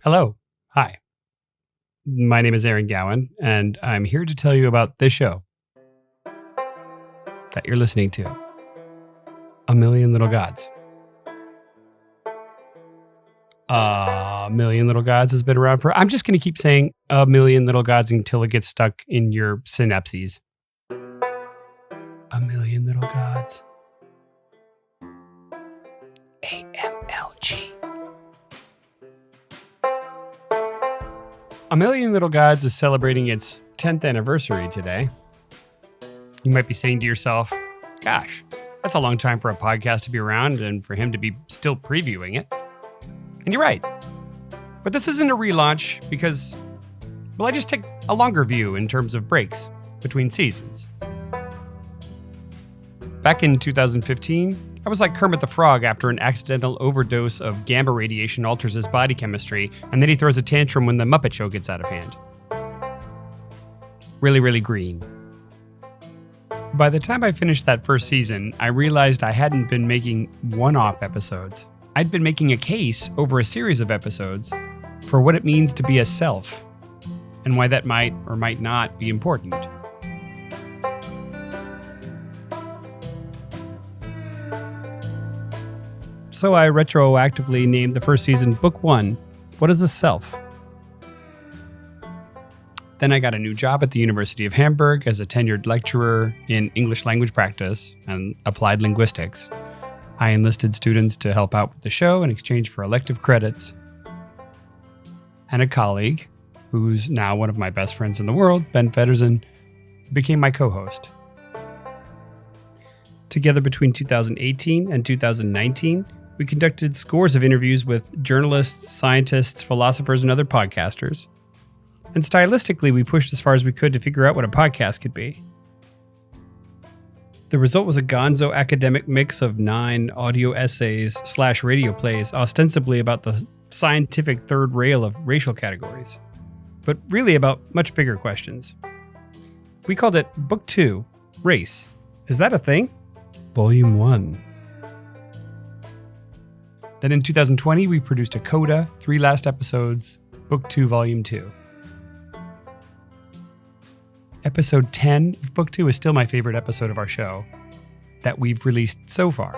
Hello. Hi. My name is Aaron Gowan, and I'm here to tell you about this show that you're listening to, A Million Little Gods. A Million Little Gods has been around for... I'm just going to keep saying A Million Little Gods until it gets stuck in your synapses. A Million Little Gods. AMLG. A Million Little Gods is celebrating its 10th anniversary today. You might be saying to yourself, gosh, that's a long time for a podcast to be around and for him to be still previewing it. And you're right. But this isn't a relaunch because, well, I just take a longer view in terms of breaks between seasons. Back in 2015, I was like Kermit the Frog after an accidental overdose of gamma radiation alters his body chemistry, and then he throws a tantrum when the Muppet Show gets out of hand. Really, really green. By the time I finished that first season, I realized I hadn't been making one-off episodes. I'd been making a case over a series of episodes for what it means to be a self, and why that might or might not be important. So I retroactively named the first season Book 1, What is a Self? Then I got a new job at the University of Hamburg as a tenured lecturer in English language practice and applied linguistics. I enlisted students to help out with the show in exchange for elective credits. And a colleague, who's now one of my best friends in the world, Ben Feddersen, became my co-host. Together between 2018 and 2019, we conducted scores of interviews with journalists, scientists, philosophers, and other podcasters. And stylistically, we pushed as far as we could to figure out what a podcast could be. The result was a gonzo academic mix of 9 audio essays / radio plays, ostensibly about the scientific third rail of racial categories, but really about much bigger questions. We called it Book 2, Race. Is that a thing? Volume 1. Then in 2020, we produced a coda, 3 last episodes, Book 2, Volume 2. Episode 10 of Book 2 is still my favorite episode of our show that we've released so far.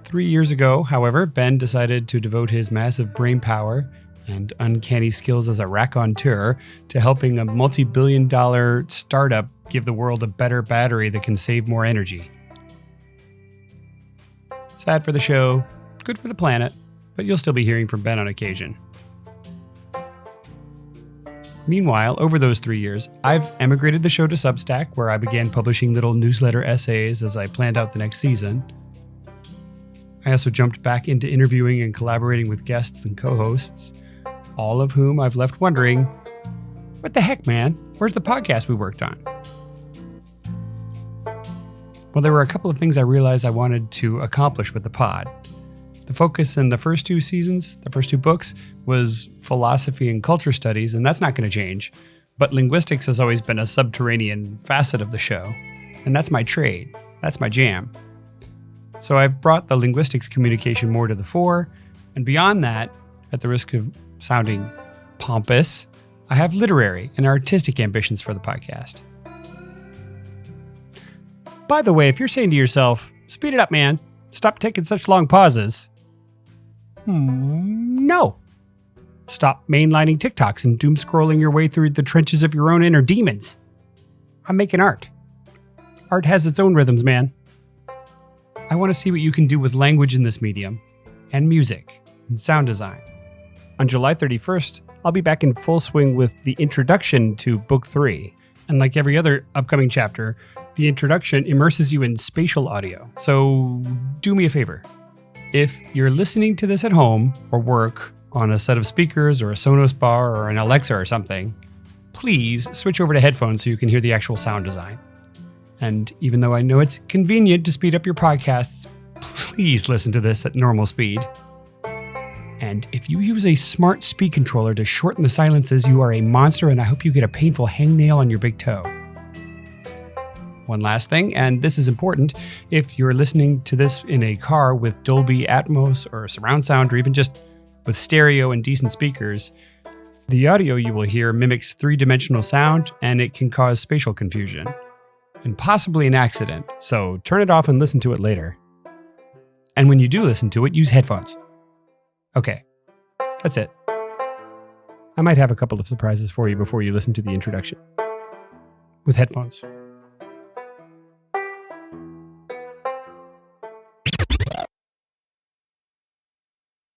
3 years ago, however, Ben decided to devote his massive brain power and uncanny skills as a raconteur to helping a multi-billion-dollar startup give the world a better battery that can save more energy. Sad for the show, good for the planet, but you'll still be hearing from Ben on occasion. Meanwhile, over those 3 years, I've emigrated the show to Substack, where I began publishing little newsletter essays as I planned out the next season. I also jumped back into interviewing and collaborating with guests and co-hosts, all of whom I've left wondering, what the heck, man? Where's the podcast we worked on? Well, there were a couple of things I realized I wanted to accomplish with the pod. The focus in the first 2 seasons, the first 2 books, was philosophy and culture studies, and that's not going to change. But linguistics has always been a subterranean facet of the show, and that's my trade. That's my jam. So I've brought the linguistics communication more to the fore, and beyond that, at the risk of sounding pompous, I have literary and artistic ambitions for the podcast. By the way, if you're saying to yourself, speed it up, man, stop taking such long pauses. No. Stop mainlining TikToks and doom scrolling your way through the trenches of your own inner demons. I'm making art. Art has its own rhythms, man. I want to see what you can do with language in this medium, and music, and sound design. On July 31st, I'll be back in full swing with the introduction to Book 3. And like every other upcoming chapter, the introduction immerses you in spatial audio. So do me a favor. If you're listening to this at home or work on a set of speakers or a Sonos bar or an Alexa or something, please switch over to headphones so you can hear the actual sound design. And even though I know it's convenient to speed up your podcasts, please listen to this at normal speed. And if you use a smart speed controller to shorten the silences, you are a monster, and I hope you get a painful hangnail on your big toe. One last thing, and this is important, if you're listening to this in a car with Dolby Atmos or surround sound or even just With stereo and decent speakers, the audio you will hear mimics three-dimensional sound, and it can cause spatial confusion, and possibly an accident, so turn it off and listen to it later. And when you do listen to it, use headphones. Okay, that's it. I might have a couple of surprises for you before you listen to the introduction. With headphones.